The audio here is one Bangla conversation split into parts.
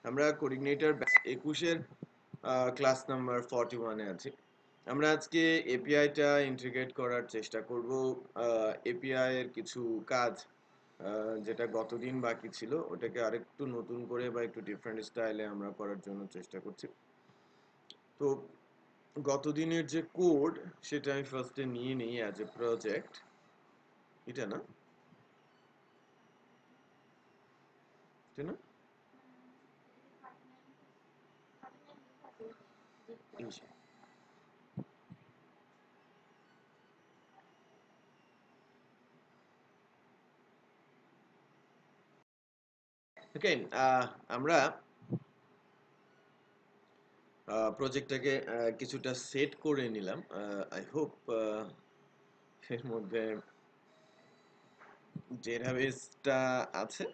আমরা কোঅর্ডিনেটর ব্যাচ 21 এর ক্লাস নাম্বার 41 এ আছি। আমরা আজকে এপিআইটা ইন্টিগ্রেট করার চেষ্টা করব। এপিআই এর কিছু কাজ যেটা গতদিন বাকি ছিল ওটাকে আরেকটু নতুন করে বা একটু ডিফারেন্ট স্টাইলে আমরা করার জন্য চেষ্টা করছি। তো গতদিনের যে কোড সেটা আমি ফার্স্টে নিয়ে নিই অ্যাজ এ প্রজেক্ট। এটা না, এটা না, এই যে। ওকে, আমরা প্রজেক্টটাকে কিছুটা সেট করে নিলাম। আই হোপ এর মধ্যে ডেটাবেসটা আছে।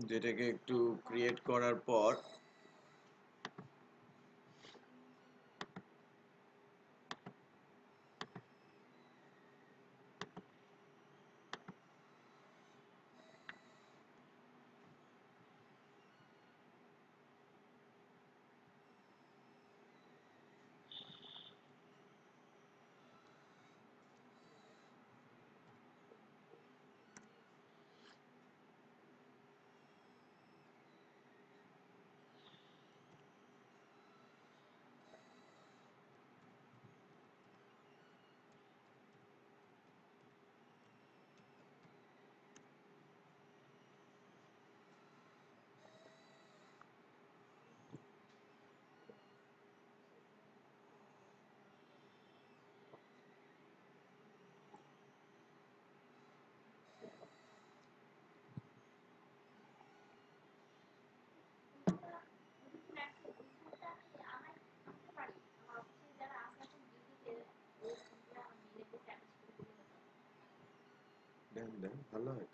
যেটাকে একটু ক্রিয়েট করার পর দেন দেন ভালো হয়।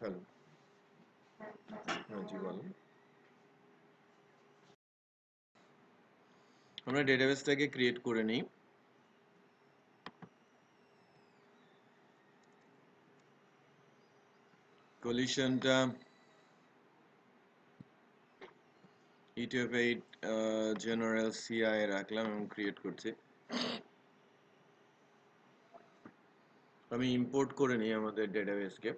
হ্যালো, হ্যাঁ জি বলেন। আমরা ডেটাবেসটাকে ক্রিয়েট করে নিই। কলিশনটা ইটিএফ8 জেনারেল সিআই রাখলাম এবং ক্রিয়েট করছি। আমি ইম্পোর্ট করে নিই আমাদের ডেটাবেসকে।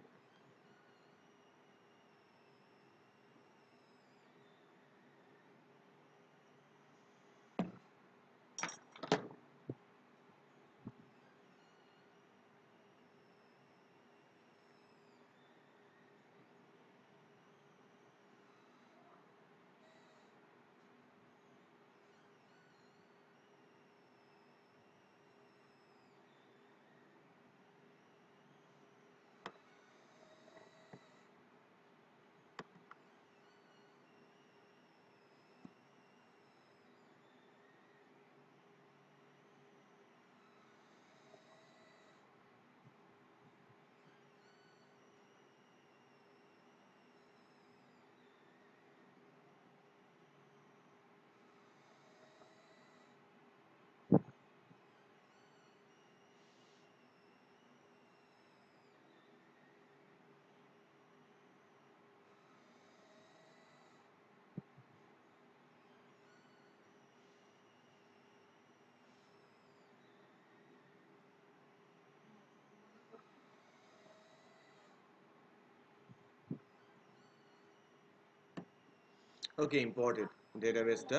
ওকে, ইম্পোর্টেড ডেটাবেসটা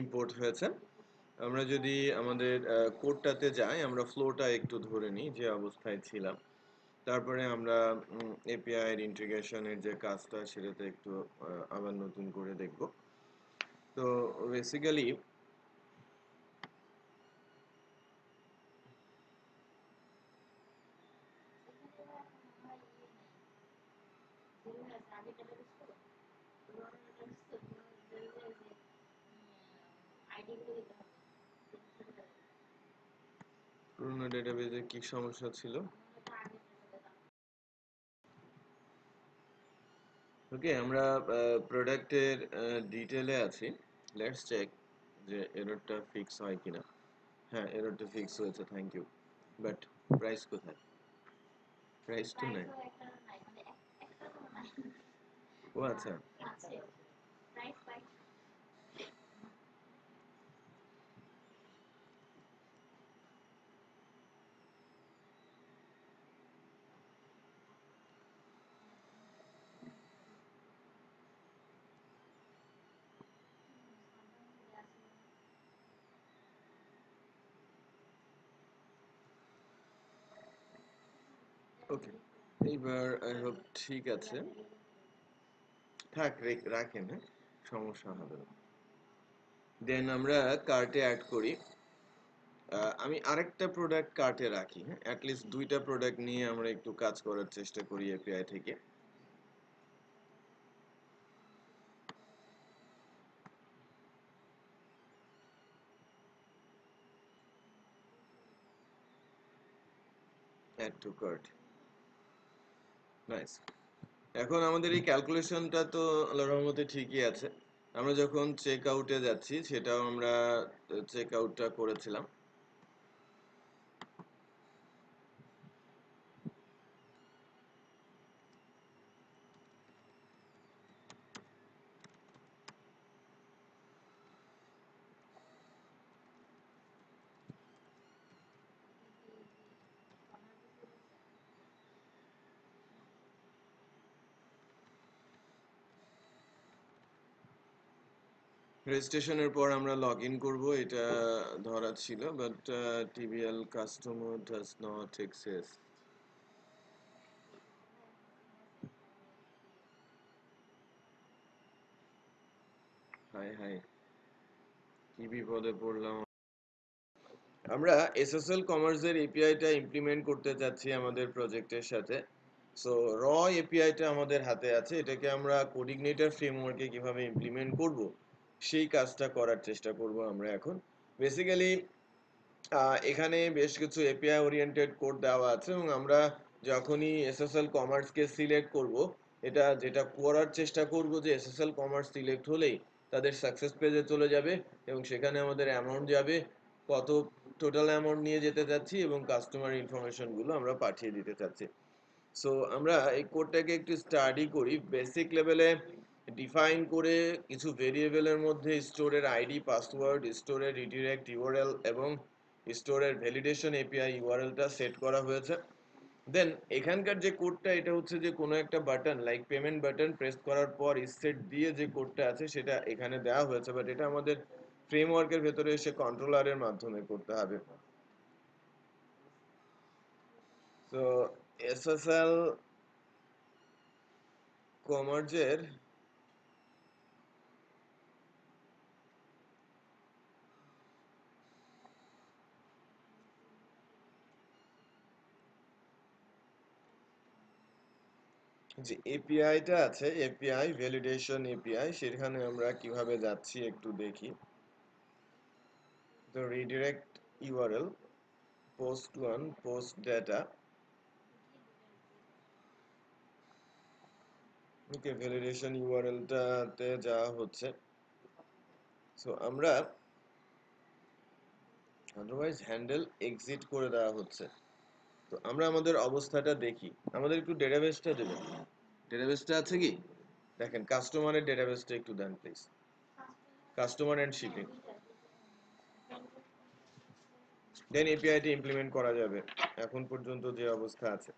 ইম্পোর্ট হয়েছে। আমরা যদি আমাদের কোডটাতে যাই, আমরা ফ্লোটা একটু ধরে নিই যে অবস্থায় ছিলাম। তারপরে আমরা এপিআই এর ইন্টিগ্রেশনের যে কাজটা সেটাতে একটু আবার নতুন করে দেখব। তো বেসিক্যালি পুরোনো ডেটাবেজে কি সমস্যা ছিল? ওকে, আমরা প্রোডাক্টের ডিটেলে আছি। লেটস চেক যে এররটা ফিক্স হয় কিনা। হ্যাঁ, এররটা ফিক্স হয়েছে, থ্যাংক ইউ। বাট প্রাইস কোথায়? প্রাইস তো নাই। ও আচ্ছা। ওকে, এইবার আই হোপ ঠিক আছে। থাক, রাখেন, হ্যাঁ, সমস্যা হবে না। দেন আমরা কার্টে অ্যাড করি। আমি আরেকটা প্রোডাক্ট কার্টে রাখি, হ্যাঁ, অ্যাটলিস্ট দুইটা প্রোডাক্ট নিয়ে আমরা একটু কাজ করার চেষ্টা করি এপিআই থেকে। Add to cart, nice. এখন আমাদের এই ক্যালকুলেশনটা তো আল্লাহর রহমতে ঠিকই আছে। আমরা যখন চেক আউটে যাচ্ছি সেটাও আমরা চেক আউটটা করেছিলাম। রেজিস্ট্রেশনের পর আমরা লগ ইন করবো, এটা ধরা ছিল, but TBL customer does not exist. High high, কি বিপদে পড়লাম। আমরা এসএসএল কমার্সের এপিআইটা ইমপ্লিমেন্ট করতে যাচ্ছি আমাদের প্রজেক্টের সাথে। সো র এপিআইটা আমাদের হাতে আছে, এটাকে আমরা কোডিগনেটর ফ্রেমওয়ার্কে কিভাবে ইমপ্লিমেন্ট করব সেই কাজটা করার চেষ্টা করব আমরা এখন। বেসিক্যালি এখানে বেশ কিছু এপিআই ওরিয়েন্টেড কোড দেওয়া আছে এবং আমরা যখনই এসএসএল কমার্সকে সিলেক্ট করব, এটা যেটা করার চেষ্টা করব যে এসএসএল কমার্স সিলেক্ট হলেই তাদের সাকসেস পেজে চলে যাবে এবং সেখানে আমাদের অ্যামাউন্ট যাবে, কত টোটাল অ্যামাউন্ট নিয়ে যেতে চাচ্ছি এবং কাস্টমার ইনফরমেশনগুলো আমরা পাঠিয়ে দিতে চাচ্ছি। সো আমরা এই কোডটাকে একটু স্টাডি করি বেসিক লেভেলে। ডিফাইন করে কিছু ভেরিয়েবলের মধ্যে স্টোরের আইডি, পাসওয়ার্ড, স্টোরের রিডিরেক্ট ইউআরএল এবং স্টোরের ভ্যালিডেশন এপিআই ইউআরএলটা সেট করা হয়েছে। দেন এখানকার যে কোডটা, এটা হচ্ছে যে কোনো একটা button like payment button press করার পর সেট দিয়ে যে কোডটা আছে সেটা এখানে দেওয়া হয়েছে, বাট এটা আমাদের ফ্রেমওয়ার্কের ভেতরে এসে কন্ট্রোলারের মাধ্যমে করতে হবে। তো এসএসএল কমার্সের যে এপিআইটা আছে, এপিআই ভ্যালিডেশন এপিআই, সেখানে আমরা কিভাবে যাচ্ছি একটু দেখি। তো redirect URL, post one, post data, okay, validation ইউআরএলটাতে যাওয়া হচ্ছে। সো আমরা আদারওয়াইজ হ্যান্ডেল এক্সিট করে দেওয়া হচ্ছে। তো আমরা আমাদের অবস্থাটা দেখি, আমাদের একটু ডেটাবেসটা দেবেন। ডেটাবেসটা আছে কি দেখেন, কাস্টমারের ডেটাবেসটা একটু দেন please. Customer and shipping, then এপিআইটি ইমপ্লিমেন্ট করা যাবে এখন পর্যন্ত যে অবস্থা আছে।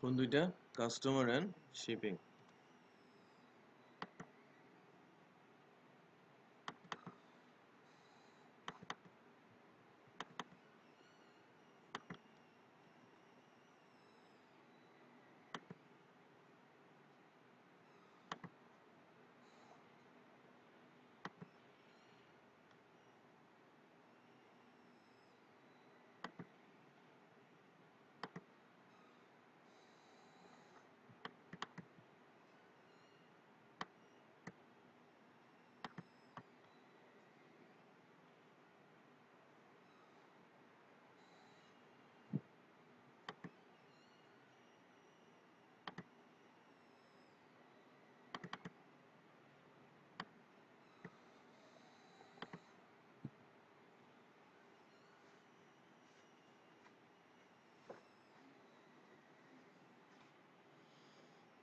কোন দুইটা? Customer and shipping.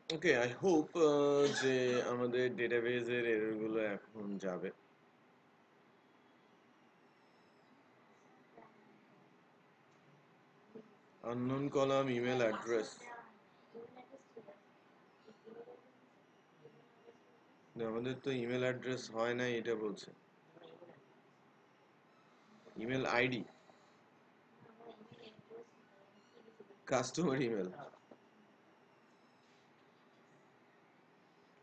Okay, I hope যে আমাদের ডেটাবেজের এরর গুলো এখন যাবে। unknown column email address, আমাদের তো ইমেল অ্যাড্রেস হয় না, এটা বলছে ইমেল আইডি, কাস্টমার ইমেল।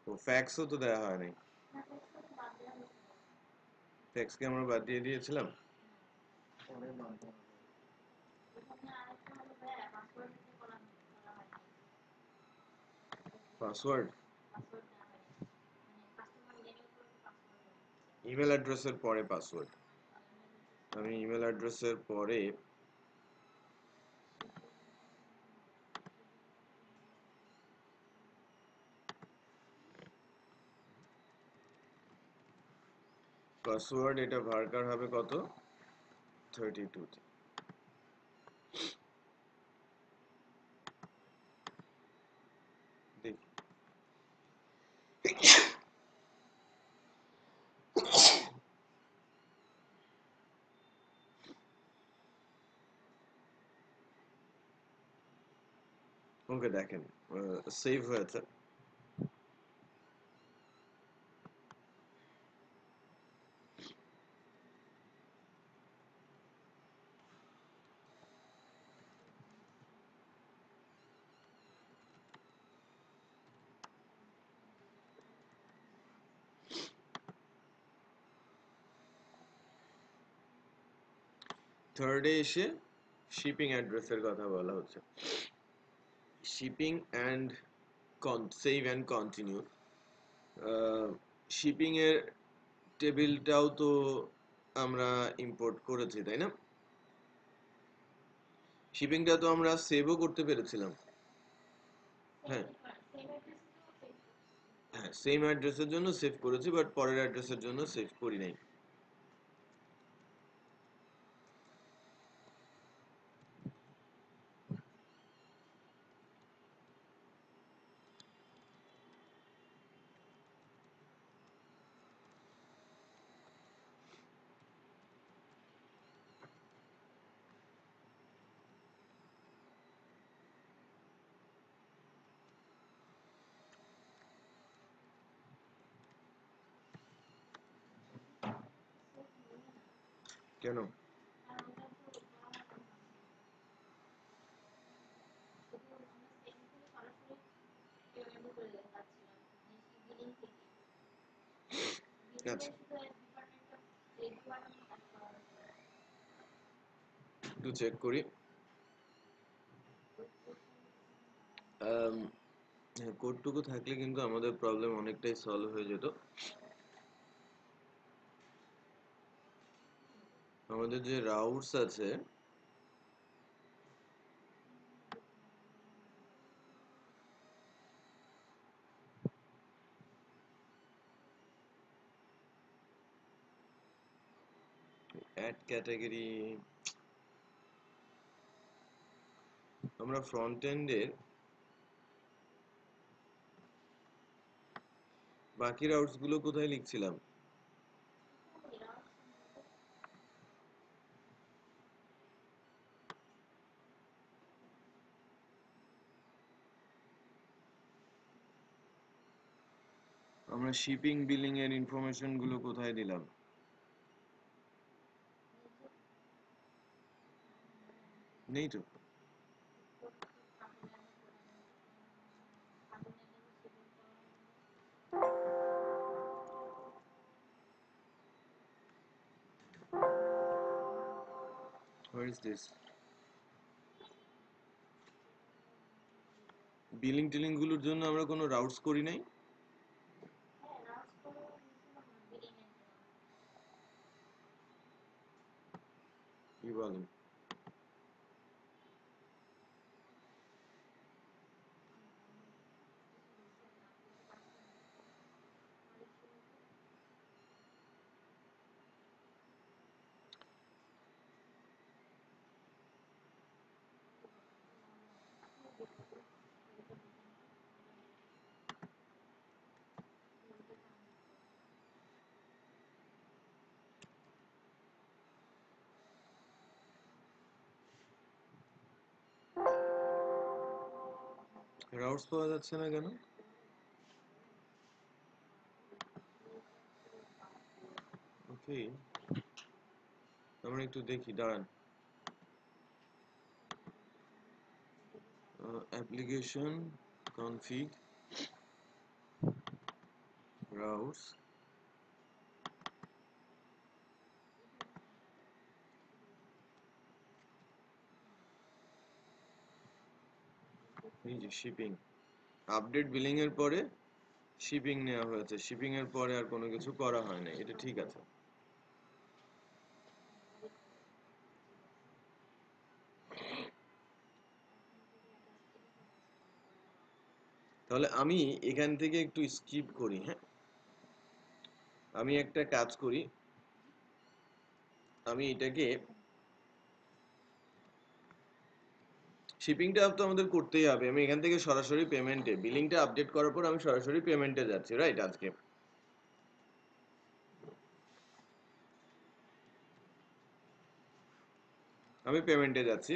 ও ফ্যাক্সও তো দেওয়া হয় নাই, ফ্যাক্সকে আমরা বাদ দিয়ে দিয়েছিলাম। পাসওয়ার্ড, ইমেল অ্যাড্রেসের পরে পাসওয়ার্ড। আমি ইমেল অ্যাড্রেসের পরে পাসওয়ার্ড, এটা ভার্কার হবে কত, 32। দেখি ওকে, দেখেন সেভ হয়েছে। থার্ডে এসে শিপিং অ্যাড্রেসের কথা বলা হচ্ছে। Shipping and save and continue. Shipping এর টেবিলটাও তো আমরা ইম্পোর্ট করেছি, তাই না? শিপিংটা তো আমরা সেভও করতে পেরেছিলাম। হ্যাঁ হ্যাঁ, সেম অ্যাড্রেসের জন্য সেভ করেছি, বাট পরের অ্যাড্রেসের জন্য সেভ করি নাই। কেন? আচ্ছা, একটু চেক করি। হ্যাঁ, কোডটুকু থাকলে কিন্তু আমাদের প্রবলেম অনেকটাই সলভ হয়ে যেত। আমাদের যে রাউটস আছে, অ্যাড ক্যাটাগরি, আমরা ফ্রন্ট এন্ডের বাকি রাউটস গুলো কোথায় লিখছিলাম? আমরা শিপিং বিলিং এর ইনফরমেশন গুলো কোথায় দিলাম? নেই তো। Where is this? বিলিং টিলিং গুলোর জন্য আমরা কোনো রাউটস করি নাই। কি বলেন? রাউটস পাওয়া যাচ্ছে না কেন? ওকে, আমরা একটু দেখি, দাঁড়ান। Application config routes. এই যে শিপিং, আপডেট বিলিং এর পরে শিপিং নেওয়া হয়েছে, শিপিং এর পরে আর কোনো কিছু করা হয় না, এটা ঠিক আছে। তাহলে আমি এখান থেকে একটু স্কিপ করি, হ্যাঁ। আমি একটা কাজ করি, আমি এটাকে, শিপিংটা তো আমাদের করতেই হবে, আমি এখান থেকে সরাসরি পেমেন্টে, বিলিংটা আপডেট করার পর আমি সরাসরি পেমেন্টে যাচ্ছি, রাইট? আজকে আমি পেমেন্টে যাচ্ছি।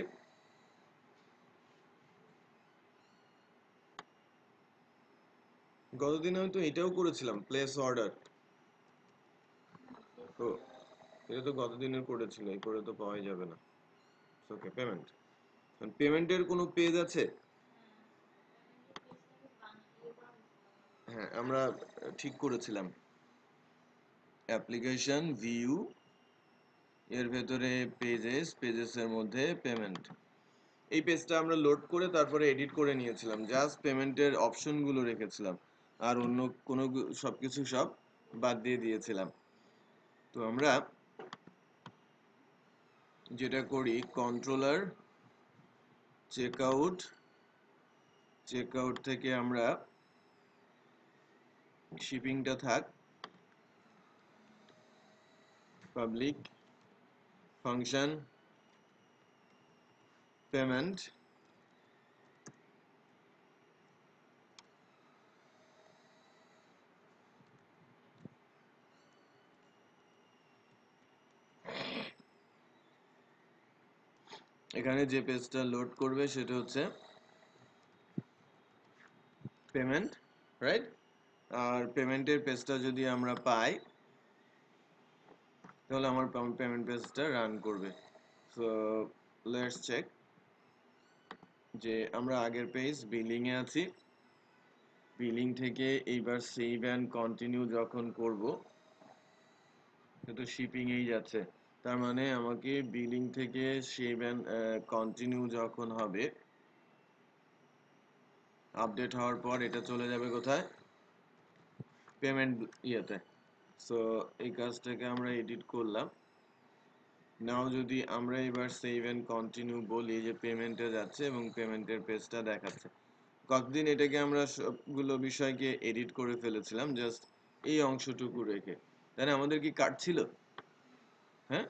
গতদিন আমি তো এটাও করেছিলাম, প্লেস অর্ডার। ও, এটা তো গতদিনের করেছিল, এই করে তো পাওয়াই যাবে না। ওকে, পেমেন্ট, পেমেন্টের কোনো পেজ আছে? হ্যাঁ, আমরা ঠিক করেছিলাম, অ্যাপ্লিকেশন ভিউ এর ভেতরে পেজেস, পেজেসের মধ্যে পেমেন্ট, এই পেজটা আমরা লোড করে তারপরে এডিট করে নিয়েছিলাম, জাস্ট পেমেন্টের অপশনগুলো রেখেছিলাম, আর অন্য কোনো সবকিছু সব বাদ দিয়ে দিয়েছিলাম। তো আমরা যেটা করি, কন্ট্রোলার চেকআউট, চেকআউট থেকে আমরা শিপিংটা থাক, পাবলিক ফাংশন পেমেন্ট, এখানে যে পেজটা লোড করবে সেটা হচ্ছে পেমেন্ট, রাইট? আর পেমেন্টের পেজটা যদি আমরা পাই তাহলে আমার পেমেন্ট পেজটা রান করবে। সো লেটস চেক যে আমরা আগের পেজ বিলিং এ আছি, বিলিং থেকে এইবার সেভ অ্যান্ড কন্টিনিউ যখন করব, তো শিপিং এই যাচ্ছে, তার মানে আমাকে বিলিং থেকে সেভ অ্যান্ড কন্টিনিউ যখন হবে, আপডেট হওয়ার পর এটা চলে যাবে কোথায়? পেমেন্ট ইয়েতে। সো এই কাজটাকে আমরা এডিট করলাম। নাও যদি আমরা এবার সেভ এন্ড কন্টিনিউ বলি যে পেমেন্টে যাচ্ছে এবং পেমেন্টের পেজটা দেখাচ্ছে, কতদিন এটাকে আমরা সবগুলো বিষয়কে এডিট করে ফেলেছিলাম জাস্ট এই অংশটুকু রেখে, তাই না? আমাদের কি কাট ছিল? হ্যাঁ,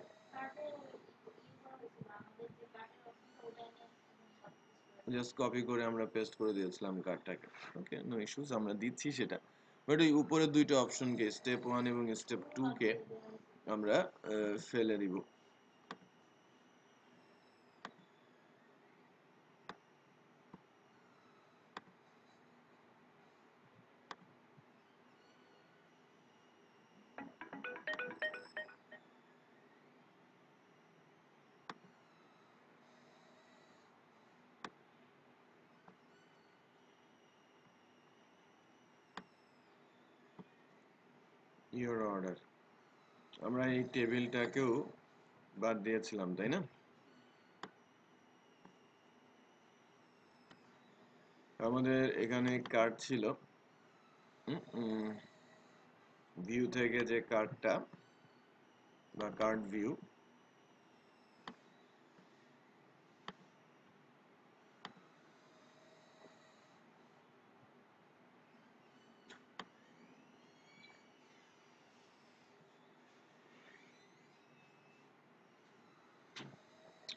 জাস্ট কপি করে আমরা পেস্ট করে দিয়েছিলাম কার্ডটাকে। ওকে, নো ইস্যুস, আমরা দিচ্ছি সেটা, বাট ওই উপরের দুইটা অপশনকে, স্টেপ 1 এবং স্টেপ 2 কে আমরা ফেলে দিব। ইওর অর্ডার, আমরা এই টেবিলটাকেও বাদ দিয়েছিলাম, তাই না? আমাদের এখানে কার্ড ছিল, ভিউ থেকে যে কার্ডটা বা কার্ড ভিউ,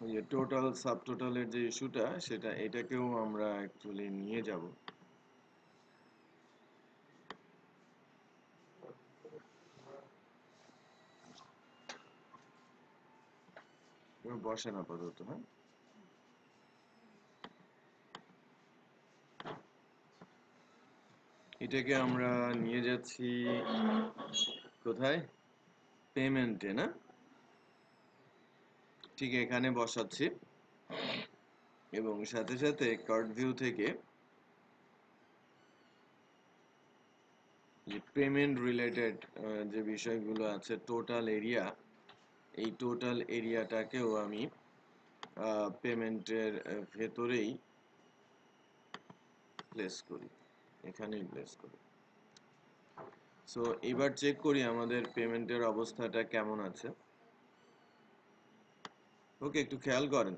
ওই যে টোটাল সাবটোটালের যে ইস্যুটা, সেটা এটাকেও আমরা অ্যাকচুয়ালি নিয়ে যাব। বসেন আপাতত, হ্যাঁ। এটাকে আমরা নিয়ে যাচ্ছি কোথায়? পেমেন্টে, না? ঠিক এখানে বসাচ্ছি, এবং সাথে সাথে কার্ড ভিউ থেকে যে পেমেন্ট রিলেটেড যে বিষয়গুলো আছে, টোটাল এরিয়া, এই টোটাল এরিয়াটাকেও আমি পেমেন্টের ভেতরেই প্লেস করি, এখানেই প্লেস করি। সো এবার চেক করি আমাদের পেমেন্টের অবস্থাটা কেমন আছে। ওকে, একটু খেয়াল করেন,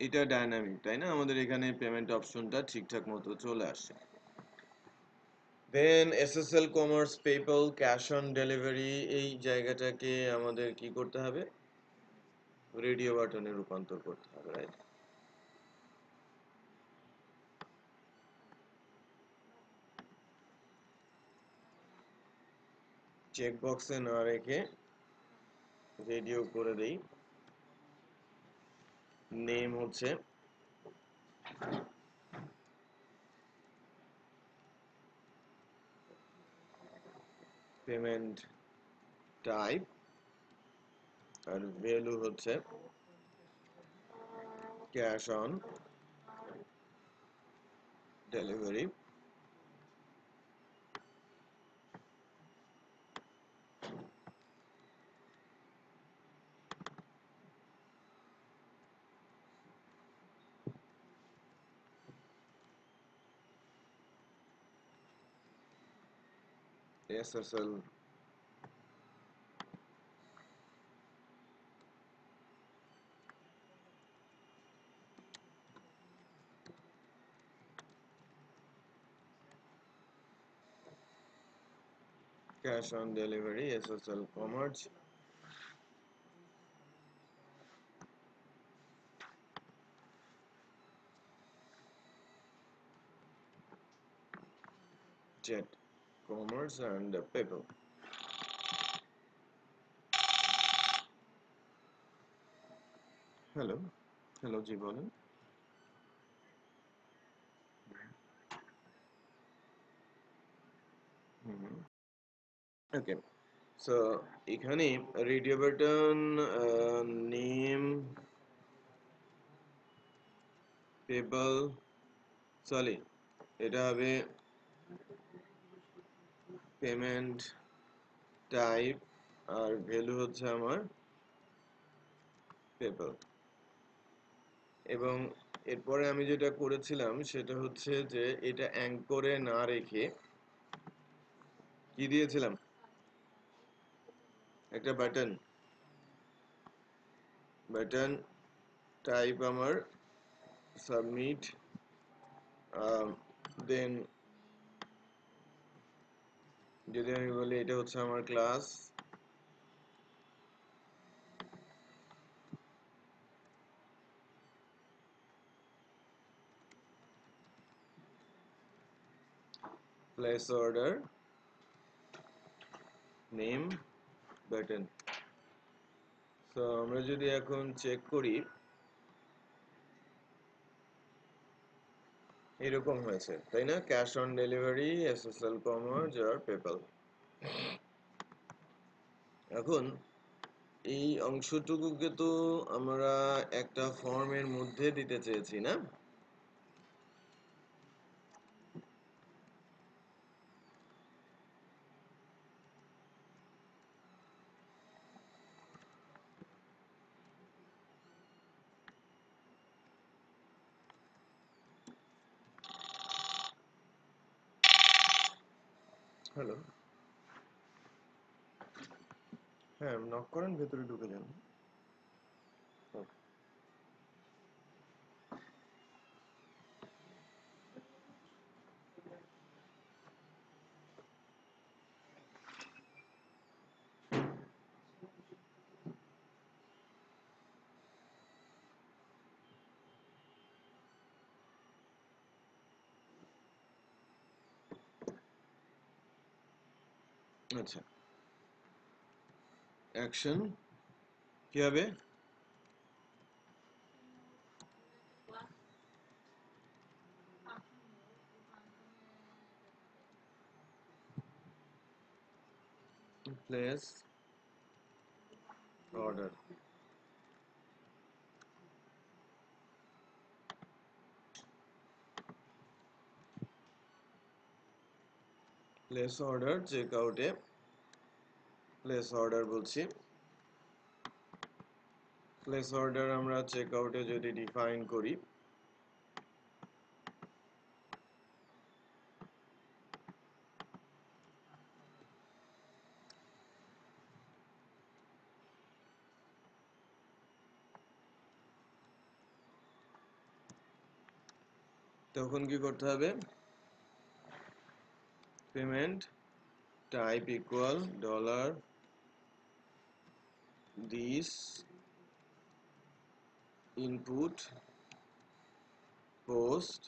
এটা ডাইনামিক, তাই না? আমাদের এখানে পেমেন্ট অপশনটা ঠিকঠাক মতো চলে আসে। Then SSL Commerz, PayPal, cash on delivery, এই জায়গাটাকে আমাদের কি করতে হবে? রেডিও বাটনে রূপান্তর করতে হবে, রাইট? চেক বক্সে না রেখে রেডিও করে দেই। নেম হচ্ছে পেমেন্ট টাইপ, আর ভ্যালু হচ্ছে cash on delivery. SSL cash on delivery, SSL Commerz, jet commerce and PayPal. Hello, hello, জি বলেন। ওকে, সো এখানে radio button, name, payable, sorry, এটা হবে পেমেন্ট টাইপ, আর ভ্যালু হচ্ছে আমার পেবল। এবং এরপরে আমি যেটা করেছিলাম সেটা হচ্ছে যে এটা অ্যাঙ্করে না রেখে কি দিয়েছিলাম? একটা বাটন, বাটন টাইপ আমার সাবমিট, দেন যদি আমি বলি এটা হচ্ছে আমার class, place order, name, button. So আমরা যদি এখন চেক করি, এরকম হয়েছে, তাই না? Cash on delivery, SSL commerce আর পেপ্যাল। এখন এই অংশটুকুকে তো আমরা একটা ফর্মের মধ্যে দিতে চেয়েছি, না? হ্যালো। হ্যাঁ, নক করেন, ভেতরে ঢুকে যান। ওকে। আচ্ছা, অ্যাকশন কি হবে? Place order. প্লেস অর্ডার চেক আউটে প্লেস অর্ডার বলছি। প্লেস অর্ডার আমরা চেক আউটে যদি ডিফাইন করি, তখন কি করতে হবে? Payment type equal dollar this input post.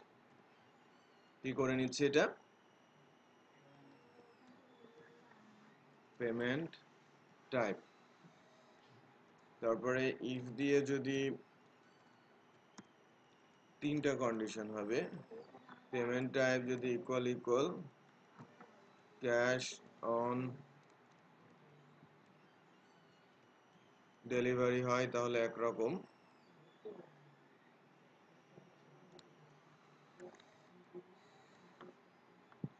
কি করে নিচ্ছে এটা? পেমেন্ট টাইপ, তারপরে ইফ দিয়ে যদি তিনটা কন্ডিশন হবে। পেমেন্ট টাইপ যদি equal equal cash on delivery হয় তাহলে একরকম,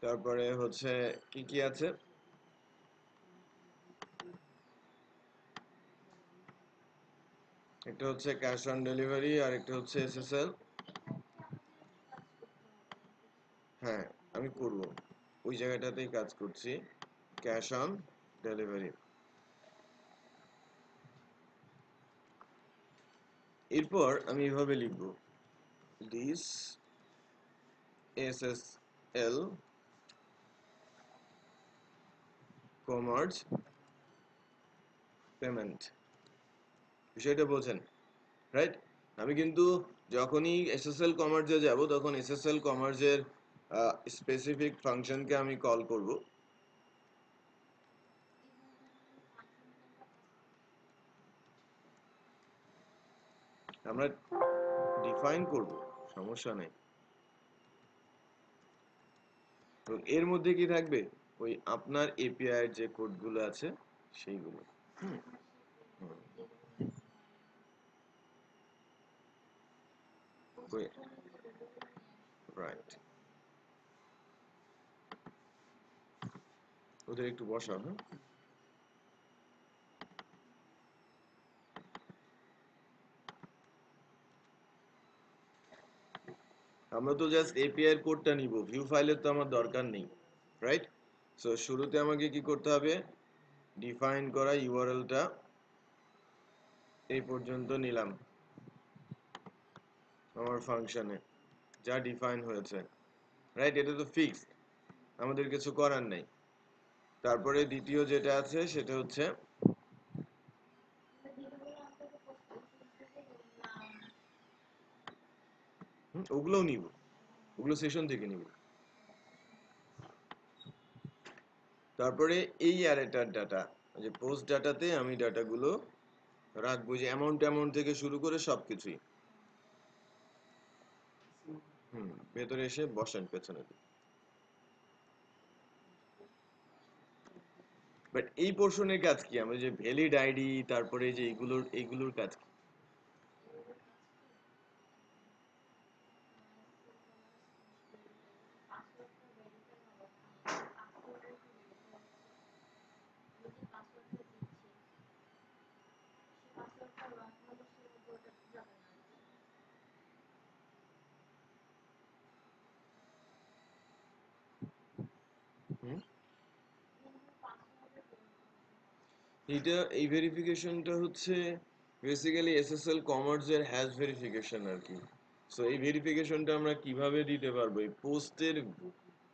তারপরে হচ্ছে কি কি আছে, একটা হচ্ছে ক্যাশ অন ডেলিভারি আর একটা হচ্ছে এসএসএল। হ্যাঁ, আমি করব, ওই জায়গাটাতেই কাজ করছি, ক্যাশ অন ডেলিভারি। এরপর আমি এভাবে লিখব, দিস এসএসএল কমার্স পেমেন্ট। বিষয়টা বোঝেন, রাইট? আমি কিন্তু যখনই এসএসএল কমার্সে যাব তখন এসএসএল কমার্সের স্পেসিফিক ফাংশনকে আমি কল করব। আমরা ডিফাইন করব, সমস্যা নেই। তো এর মধ্যে কি থাকবে? ওই আপনার এপিআই এর যে কোডগুলো আছে সেইগুলো। হুম, রাইট। ওদের একটু বসাও, হ্যাঁ। আমরা তো জাস্ট এপিআই এর কোডটা নিব, ভিউ ফাইলের তো আমার দরকার নেই, রাইট? সো শুরুতে আমাকে কি করতে হবে? ডিফাইন করা ইউআরএলটা এই পর্যন্ত নিলাম আমার ফাংশনে, যা ডিফাইন হয়েছে, রাইট? এটা তো ফিক্সড, আমাদের কিছু করার নেই। তারপরে দ্বিতীয় যেটা আছে সেটা হচ্ছে ওগুলোও নিব, ওগুলো সেশন থেকে নিব। তারপরে এই অ্যারেটার ডাটা, যে পোস্ট ডাটাতে আমি ডাটাগুলো রাখবো, যে অ্যামাউন্ট অ্যামাউন্ট থেকে শুরু করে সবকিছুই। ভেতরে এসে বসেন পেছনে। বাট এই পোর্শনের কাজ কি? আমরা যে ভ্যালিড আইডি, তারপরে যে এইগুলোর কাজ কি? হুম? এই ভেরিফিকেশনটা হচ্ছে বেসিক্যালি এসএসএল কমার্স এর হ্যাশ ভেরিফিকেশন আর কি। সো এই ভেরিফিকেশনটা আমরা কিভাবে দিতে পারবো? এই পোস্টের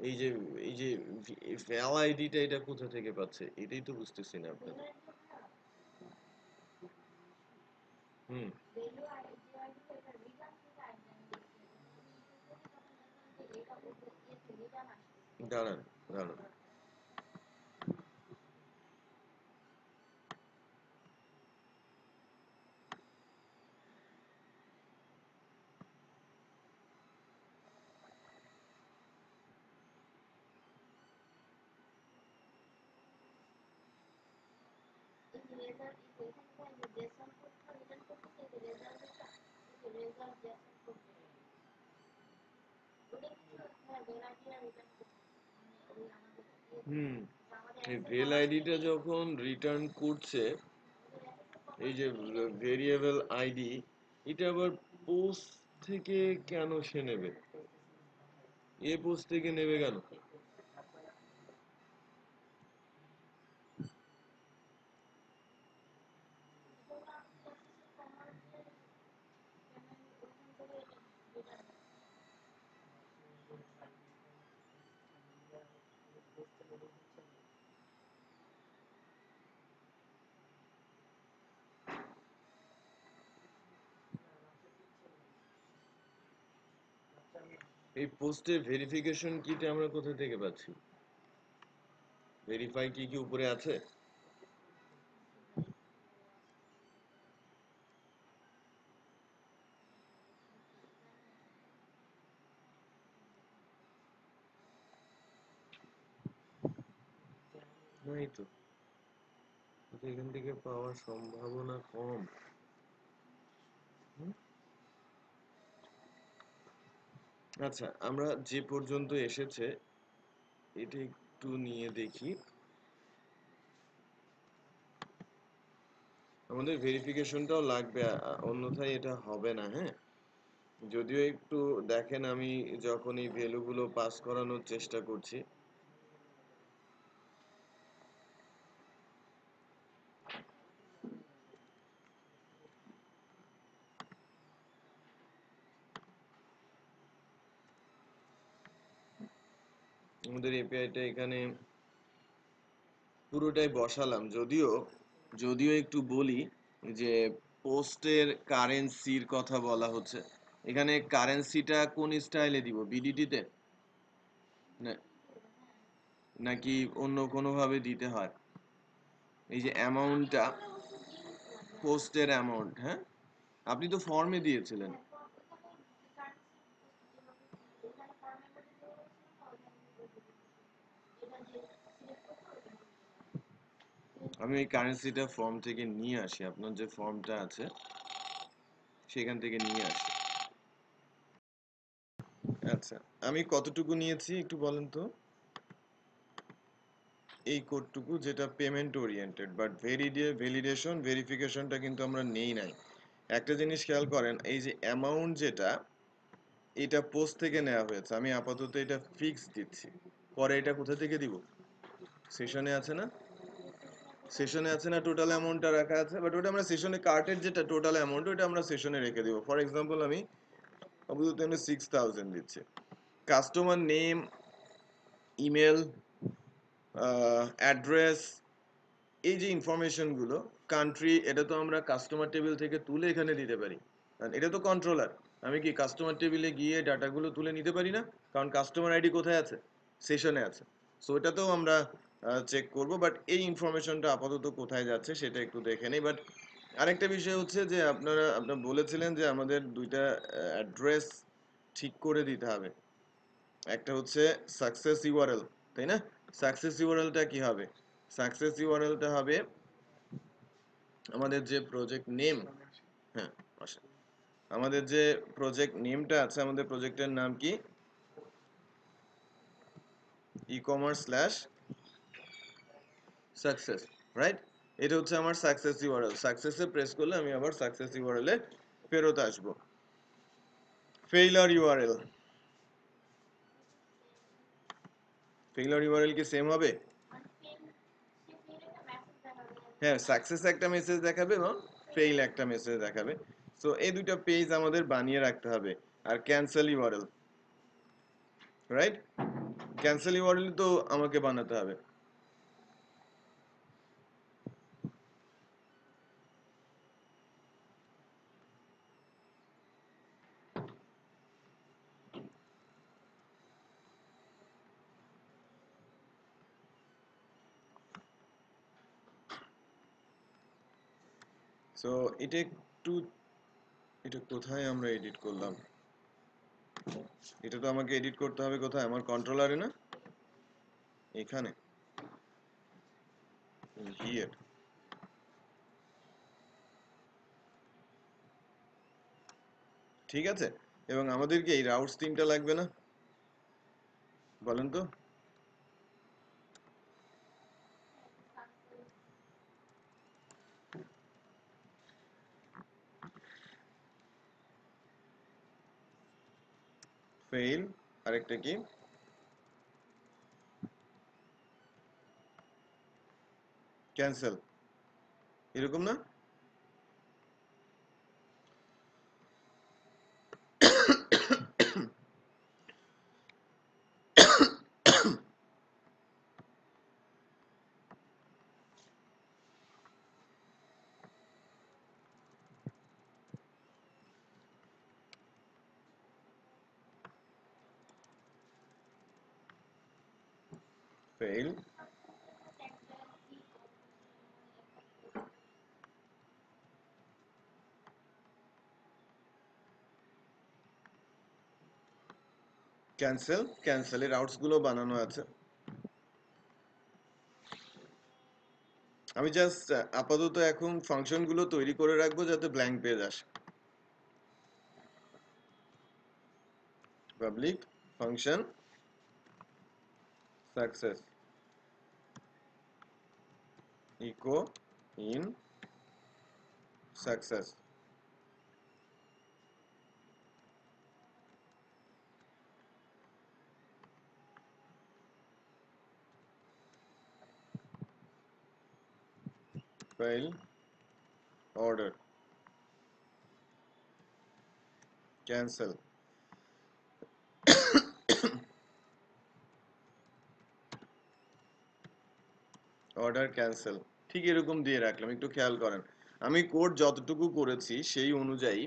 এই যে এই যে ভ্যাল আইডিটা এটা কোথা থেকে পাচ্ছে এটাই তো বুঝতেছি না আপনাদের। হুম। দাঁড়ান দাঁড়ান। হুম। এই ভেল আইডিটা যখন রিটার্ন করছে, এই যে ভেরিয়েবল আইডি, এটা আবার পোস্ট থেকে কেন সে নেবে? এ পোস্ট থেকে নেবে কেন? এই পোস্টের ভেরিফিকেশন কিটা আমরা কোথা থেকে পাচ্ছি? ভেরিফাই কি কি উপরে আছে? নাই তো। তো এখান থেকে পাওয়ার সম্ভাবনা কম। হুম? আচ্ছা, আমরা যে পর্যন্ত এসেছে এটা একটু নিয়ে দেখি। আমাদের ভেরিফিকেশনটাও লাগবে, অন্যথায় এটা হবে না, হ্যাঁ? যদিও একটু দেখেন, আমি যখন এই ভ্যালুগুলো পাস করানোর চেষ্টা করছি, আমাদের এপিআইটা এখানে পুরোটাই বসালাম। যদিও যদিও একটু বলি যে পোস্টের কারেন্সির কথা বলা হচ্ছে, এখানে কারেন্সিটা কোন স্টাইলে দিব? বিডিটিতে নাকি অন্য কোনোভাবে দিতে হয়? এই যে অ্যামাউন্টটা, পোস্টের অ্যামাউন্ট, হ্যাঁ, আপনি তো ফর্মে দিয়েছিলেন। আমি এই কারেন্সিটা ফর্ম থেকে নিয়ে আসি, আপনার যে ফর্মটা আছে সেখান থেকে নিয়ে আসি। আচ্ছা, আমি কতটুকু নিয়েছি একটু বলেন তো? এই কোডটুকু, যেটা পেমেন্ট ওরিয়েন্টেড, বাট ভ্যালিডেশন ভেরিফিকেশনটা কিন্তু আমরা নেই নাই। একটা জিনিস খেয়াল করেন, এই যে অ্যামাউন্ট যেটা, এটা পোস্ট থেকে নেওয়া হয়েছে, আমি আপাতত এটা ফিক্স দিচ্ছি। পরে এটা কোথা থেকে দিব? সেশনে আছে না? সেশনে আছে না, টোটাল অ্যামাউন্টটা রাখা আছে, বাট ওটা আমরা সেশনে কার্টের যেটা টোটাল অ্যামাউন্ট ওটা আমরা সেশনে রেখে দিব। ফর এক্সাম্পল আমি আপাতত এখানে 6000 দিচ্ছি। কাস্টমার নেম, ইমেল, অ্যাড্রেস, এই যে ইনফরমেশনগুলো, কান্ট্রি, এটা তো আমরা কাস্টমার টেবিল থেকে তুলে এখানে দিতে পারি। আর এটা তো কন্ট্রোলার, আমি কি কাস্টমার টেবিলে গিয়ে ডাটাগুলো তুলে নিতে পারি না? কারণ কাস্টমার আইডি কোথায় আছে? সেশনে আছে। সো এটাতেও আমরা চেক করব, বাট এই ইনফরমেশনটা আপাতত কোথায় যাচ্ছে সেটা একটু দেখে নিই। বাট আরেকটা বিষয় হচ্ছে যে আপনারা বলেছিলেন যে আমাদের দুইটা অ্যাড্রেস ঠিক করে দিতে হবে। একটা হচ্ছে সাকসেস ইউআরএল, তাই না? সাকসেস ইউআরএলটা কি হবে? সাকসেস ইউআরএলটা হবে আমাদের যে প্রজেক্ট নেম, হ্যাঁ, আসে, আমাদের যে প্রজেক্ট নেমটা আছে, আমাদের প্রজেক্টের নাম কি? E commerce slash success, right? এটা হচ্ছে আমার সাকসেস ইউআরএল। সাকসেসে প্রেস করলে আমি আবার সাকসেস ইউআরএল এ ফেরত আসবো। ফেইলার ইউআরএল, ফেইলার ইউআরএল কি সেম হবে? হ্যাঁ, সাকসেস একটা মেসেজ দেখাবে এবং ফেইল একটা মেসেজ দেখাবে। সো এই দুইটা পেজ আমাদের বানিয়ে রাখতে হবে। আর cancel URL, right? Cancel URL তো আমাকে বানাতে হবে। সো এটা একটু, এটা কোথায় আমরা এডিট করলাম? এটা তো আমাকে এডিট করতে হবে কোথায়? আমার কন্ট্রোলারে না? এখানে, হিয়ার। ঠিক আছে, এবং আমাদেরকে এই রাউটস 3টা লাগবে না? বলেন তো। ফেইল, আরেকটা কি? ক্যান্সেল, এরকম না? Fail, cancel. ক্যান্সেলের আউটস গুলো বানানো আছে। আমি জাস্ট আপাতত এখন ফাংশন গুলো তৈরি করে রাখবো যাতে ব্ল্যাঙ্ক পেজ আসে। Public function success echo in success. File order cancel order cancel. ঠিক এরকম দিয়ে রাখলাম, একটু খেয়াল করেন। আমি কোড যতটুকু করেছি সেই অনুযায়ী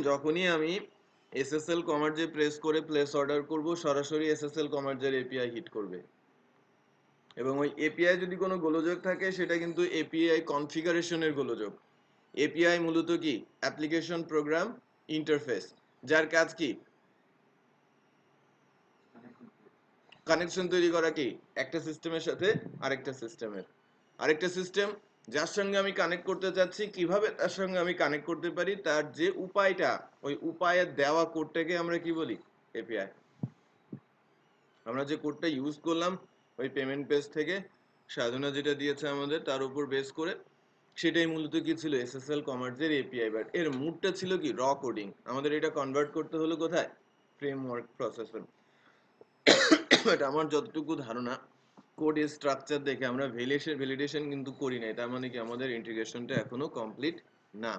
যখনই আমি এসএসএল কমান্ড প্রেস করে প্লেস অর্ডার করব, সরাসরি এসএসএল কমান্ডের এপিআই হিট করবে। এবং ওই এপিআই যদি কোনো গোলযোগ থাকে সেটা কিন্তু এপিআই কনফিগারেশনের গোলযোগ। এপিআই মূলত কি? অ্যাপ্লিকেশন প্রোগ্রাম ইন্টারফেস, যার কাজ কি? কানেকশন তৈরি করা। কি? একটা সিস্টেমের সাথে আরেকটা সিস্টেমের, আরেকটা সিস্টেম যার সঙ্গে আমি কানেক্ট করতে চাচ্ছি, কিভাবে তার সঙ্গে আমি কানেক্ট করতে পারি তার যে উপায়টা, ওই উপায়ের দেওয়া কোডটাকে আমরা কি বলি? এপিআই। আমরা যে কোডটা ইউজ করলাম ওই পেমেন্ট পেজ থেকে, সাধনা যেটা দিয়েছে আমাদের তার উপর বেস করে, সেটাই মূলত কি ছিল? SSL কমান্ডসের API. বাট এর মুডটা ছিল কি? র কোডিং। আমাদের এটা কনভার্ট করতে হলো কোথায়? Framework processor. বাট আমার যতটুকু ধারণা, কোড স্ট্রাকচার দেখে আমরা ভ্যালিডেশন কিন্তু করি নাই, তার মানে কি আমাদের ইন্টিগ্রেশনটা এখনো কমপ্লিট না।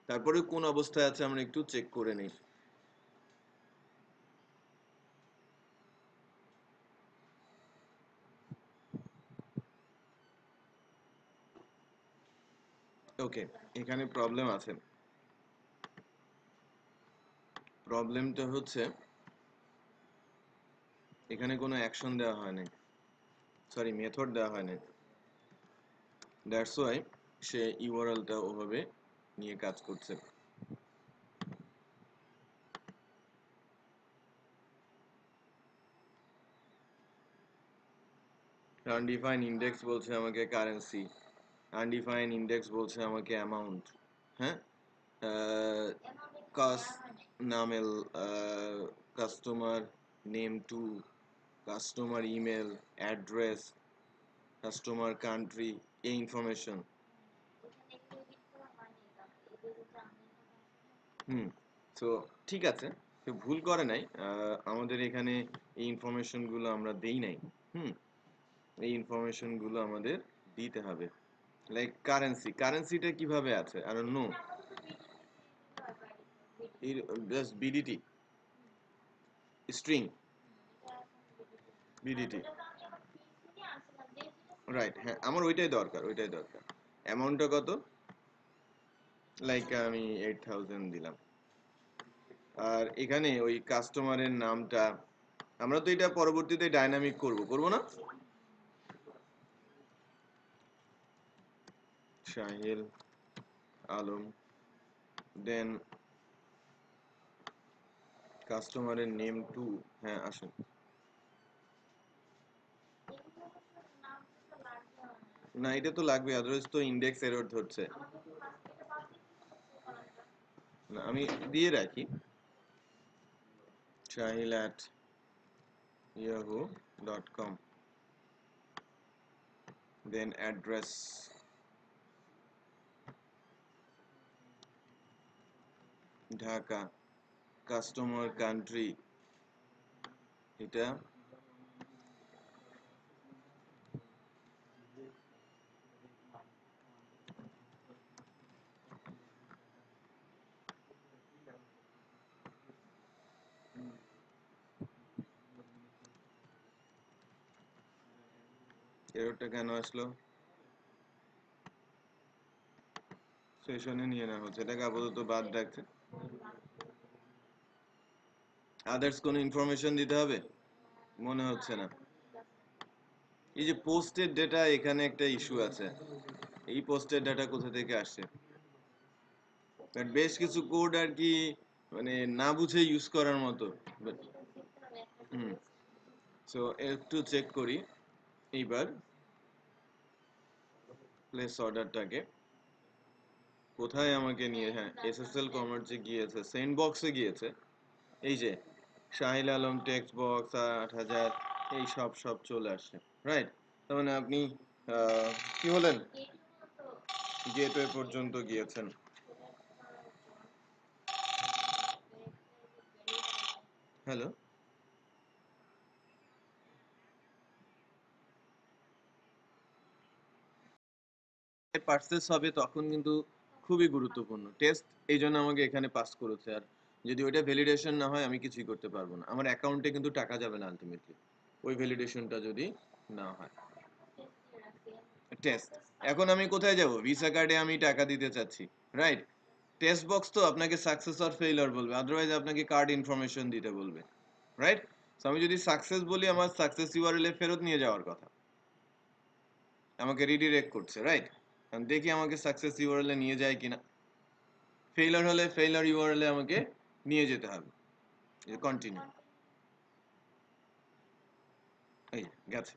তারপরে কোন অবস্থায় আছে আমরা একটু চেক করে নিই। ওকে, এখানে প্রবলেম আছে। প্রবলেমটা হচ্ছে এখানে কোনো অ্যাকশন দেওয়া হয় নাই, সরি মেথড দেওয়া হয় নাই। দ্যাটস ওয়াই সে ইউআরএলটা ওভাবে নিয়ে কাজ করছে। আনডিফাইন ইন্ডেক্স বলছে আমাকে কারেন্সি, আনডিফাইন ইন্ডেক্স বলছে আমাকে অ্যামাউন্ট। হ্যাঁ, কাস্ট নামেল, customer name two, customer email address, customer country, এই ইনফরমেশন। হুম, তো ঠিক আছে, কেউ ভুল করে নাই। আমাদের এখানে এই ইনফরমেশন গুলো আমরা দেই নাই। হুম, এই ইনফরমেশন গুলো আমাদের দিতে হবে। লাইক কারেন্সিটা কিভাবে আছে? I don't know. Just BDT string BDT, right. হ্যাঁ, আমার ওইটাই দরকার। অ্যামাউন্টটা কত? লাইক আমি 8000 দিলাম। আর এখানে ওই কাস্টমারের নামটা আমরা তো এটা পরবর্তীতে ডাইনামিক করব না? শাহিল আলম, দেন কাস্টমারের নেম টু। হ্যাঁ, আসুন। না, এটা তো লাগবে, আদারওয়াইজ তো ইন্ডেক্স এরর ধরছে। না, আমি দিয়ে রাখি shahil@yahoo.com, দেন অ্যাড্রেস ঢাকা, কাস্টমার কান্ট্রি এটা এররটা কেন আসলো? সেশনে নিয়ে নেওয়া হচ্ছে, এটাকে আপাতত বাদ রাখছে। আদার্স কোনো ইনফরমেশন দিতে হবে? মনে হচ্ছে না। এই যে পোস্টের ডেটা, এখানে একটা ইস্যু আছে। এই পোস্টের ডেটা কোথা থেকে আসছে? বাট বেশ কিছু কোড আর কি মানে না বুঝে ইউজ করার মতো। বাট হুম, সো একটু চেক করি এইবার প্লেস অর্ডারটাকে কোথায় আমাকে নিয়ে। হ্যাঁ, এসএসএল কমার্সে গিয়েছে, সেন্ড বক্সে গিয়েছে। এই যে শাহিল আলম টেক্সট বক্স 8000, এই সব চলে আসছে, রাইট। তার মানে আপনি কি হলেন, গেটওয়ে পর্যন্ত গিয়েছেন। হ্যালো, পারচেস হবে তখন কিন্তু খুবই গুরুত্বপূর্ণ টেস্ট, এই জন্য আমাকে এখানে পাস করেছে। আর যদি ওইটা ভ্যালিডেশন না হয় আমি কিছুই করতে পারবো না, আমার অ্যাকাউন্টে কিন্তু টাকা যাবে না আলটিমেটলি, ওই ভ্যালিডেশনটা যদি না হয়। টেস্ট, এখন আমি কোথায় যাব? ভিসা কার্ডে আমি টাকা দিতে চাচ্ছি, রাইট। টেস্ট বক্স তো আপনাকে সাকসেস অর ফেইলিওর বলবে, আদারওয়াইজ আপনাকে কার্ড ইনফরমেশন দিতে বলবে, রাইট। সো আমি যদি সাকসেস বলি, আমার সাকসেস ইউআরএল এ ফেরত নিয়ে যাওয়ার কথা, আমাকে রিডিরেক্ট করছে, রাইট। দেখি আমাকে সাকসেস ইউআরএল এ নিয়ে যায় কিনা। ফেইলিওর হলে ফেইলিওর ইউআরএল এ আমাকে নিয়ে যেতে হবে। কন্টিনিউ, এই গেছে।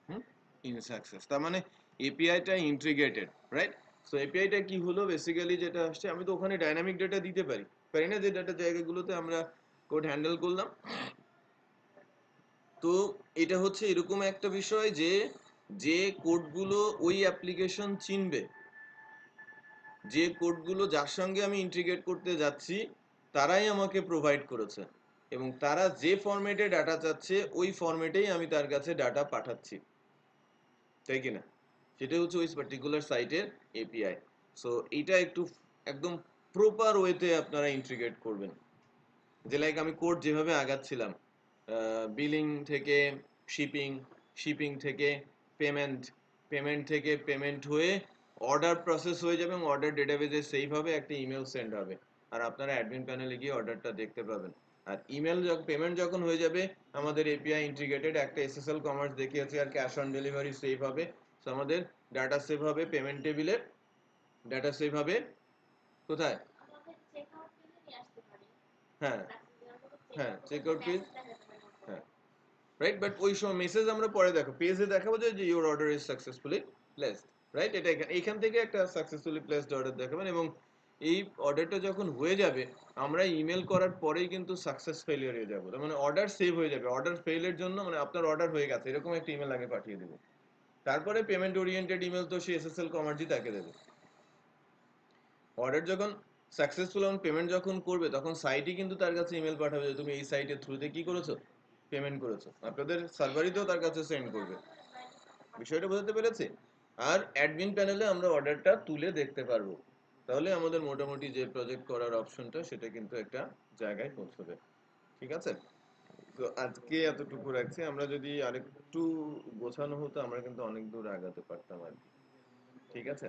হুম, ইন সাকসেস, তার মানে এপিআইটা ইন্টিগ্রেটেড, রাইট। সো এপিআইটা কি হলো বেসিক্যালি, যেটা আসছে আমি তো ওখানে ডাইনামিক ডেটা দিতে পারি, পারি না? যে ডেটা জায়গাগুলোতে আমরা কোড হ্যান্ডেল করলাম। তো এটা হচ্ছে এরকম একটা বিষয় যে যে কোডগুলো ওই অ্যাপ্লিকেশন চিনবে, যে কোডগুলো যার সঙ্গে আমি ইন্টিগ্রেট করতে যাচ্ছি তারাই আমাকে প্রোভাইড করেছে, এবং তারা যে ফরম্যাটে ডাটা চাচ্ছে ওই ফরম্যাটেই আমি তার কাছে ডাটা পাঠাচ্ছি, তাই কি না? সেটা হচ্ছে ওই পার্টিকুলার সাইটের এপিআই। সো এটা একটু একদম প্রপার ওয়েতে আপনারা ইন্টিগ্রেট করবেন। যে লাইক আমি কোড যেভাবে আগাচ্ছিলাম, বিলিং থেকে শিপিং, শিপিং থেকে পেমেন্ট, পেমেন্ট থেকে পেমেন্ট হয়ে অর্ডার প্রসেস হয়ে যাবে, এবং অর্ডার ডেটাবেজে সেইভাবে একটা ইমেল সেন্ড হবে, আর আপনারা অ্যাডমিন প্যানেলে গিয়ে অর্ডারটা দেখতে পাবেন। আর ইমেল পেমেন্ট যখন হয়ে যাবে, আমাদের এপিআই ইন্টিগ্রেটেড একটা এসএসএল কমার্স দেখিয়েছে, আর ক্যাশ অন ডেলিভারি সেভ হবে। সো আমাদের ডাটা সেভ হবে পেমেন্ট টেবিলে, ডাটা সেভ হবে কোথায়? হ্যাঁ, হ্যাঁ, চেক আউট পেজ, হ্যাঁ, রাইট। বাট ওই সময় মেসেজ আমরা পরে দেখো পেজে দেখাবো যে your order is successfully placed, right. এটা এইখান থেকে একটা সাকসেসফুলি প্লেসড অর্ডার দেখাবেন, এবং এই অর্ডারটা যখন হয়ে যাবে আমরা ইমেল করার পরেই কিন্তু সাকসেস ফেলিওর হয়ে যাবো, তার মানে অর্ডার সেভ হয়ে যাবে। অর্ডার ফেলের জন্য মানে আপনার অর্ডার হয়ে গেছে এরকম একটা ইমেল আগে পাঠিয়ে দেবো, তারপরে পেমেন্ট ওরিয়েন্টেড ইমেল তো সে এসএসএল কমার্জি তাকে দেবে। অর্ডার যখন সাকসেসফুল এবং পেমেন্ট যখন করবে তখন সাইটই কিন্তু তার কাছে ইমেল পাঠাবে যে তুমি এই সাইটের থ্রুতে কি করেছো, পেমেন্ট করেছো, আপনাদের সার্ভারই তো তার কাছে সেন্ড করবে। বিষয়টা বোঝাতে পেরেছে? আর অ্যাডমিন প্যানেলে আমরা অর্ডারটা তুলে দেখতে পারবো, তাহলে আমাদের মোটামুটি যে প্রজেক্ট করার অপশনটা সেটা কিন্তু একটা জায়গায় পৌঁছবে। ঠিক আছে, তো আজকে এতটুকু রাখছি। আমরা যদি আরেকটু গোছানো হতো আমরা কিন্তু অনেক দূর আগাতে পারতাম আর কি। ঠিক আছে,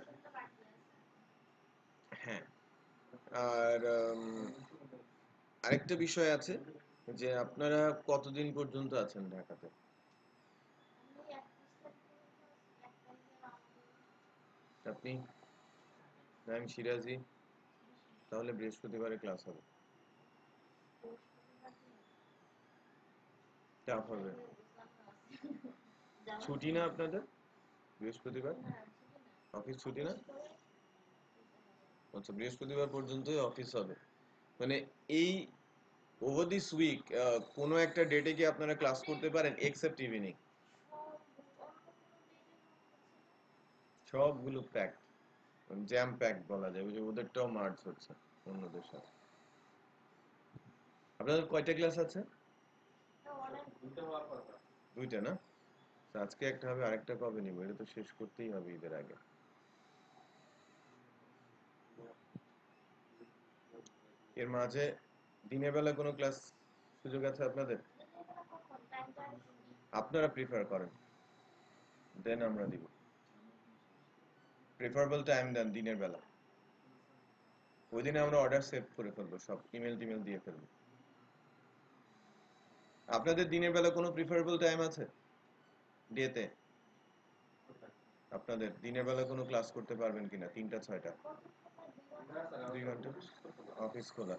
হ্যাঁ। আর আরেকটা বিষয় আছে যে আপনারা কতদিন পর্যন্ত আছেন ঢাকাতে? আপনি? আমি সিরাজি। তাহলে বৃহস্পতিবারে ক্লাস হবে, টাফ হবে। ছুটি না আপনাদের বৃহস্পতিবার? অফিস ছুটি না? আচ্ছা, বৃহস্পতিবার পর্যন্তই অফিস হবে। মানে এই ওভার দিস উইক কোনো একটা ডেটে কি আপনারা ক্লাস করতে পারেন এক্সেপ্ট ইভিনিং? সবগুলো প্যাক, জ্যাম প্যাক বলা যায়, ওই যে ওদেরটাও মার্চ হচ্ছে অন্যদের সাথে। আপনাদের কয়টা ক্লাস আছে? দুইটা না? তো আজকে একটা হবে, আরেকটা কবে নিব? এটা তো শেষ করতেই হবে ঈদের আগে। এর মাঝে দিনের বেলা কোনো ক্লাস সুযোগ আছে আপনাদের? আপনারা প্রিফার করেন, দেন আমরা দিব। প্রেফারেবল টাইম দেন দিনের বেলা, ওই দিনে আমরা অর্ডার সেভ করে ফেলবো, সব ইমেল টিমেল দিয়ে ফেলবো। আপনাদের দিনের বেলা কোনো প্রিফারেবল টাইম আছে ডেতে? আপনাদের দিনের বেলা কোনো ক্লাস করতে পারবেন কিনা? 3টা 6টা? 2 ঘন্টা অফিস খোলা।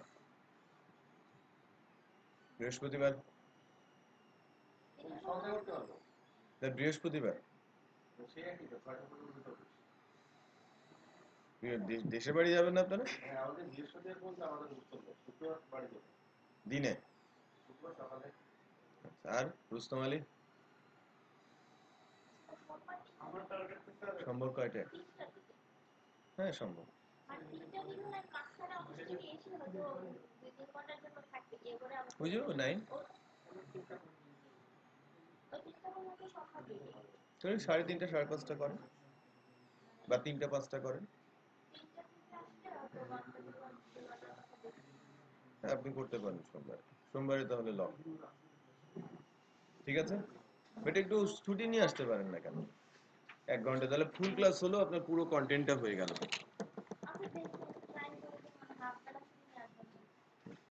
বৃহস্পতিবার? বৃহস্পতিবার দেশের বাড়ি যাবেন না আপনারা? দিনে? আচ্ছা, আর রুস্তম আলী? সম্ভব কয়টায়? হ্যাঁ সম্ভব। ওই যে 9, 3:30 5:30 করেন, বা 3টা 5টা করেন। হ্যাঁ আপনি করতে পারেন সোমবারে। সোমবারে তাহলে লক। ঠিক আছে, বাট একটু ছুটি নিয়ে আসতে পারেন না কেন? 1 ঘন্টা তাহলে ফুল ক্লাস হলো, আপনার পুরো কন্টেন্টটা হয়ে গেল।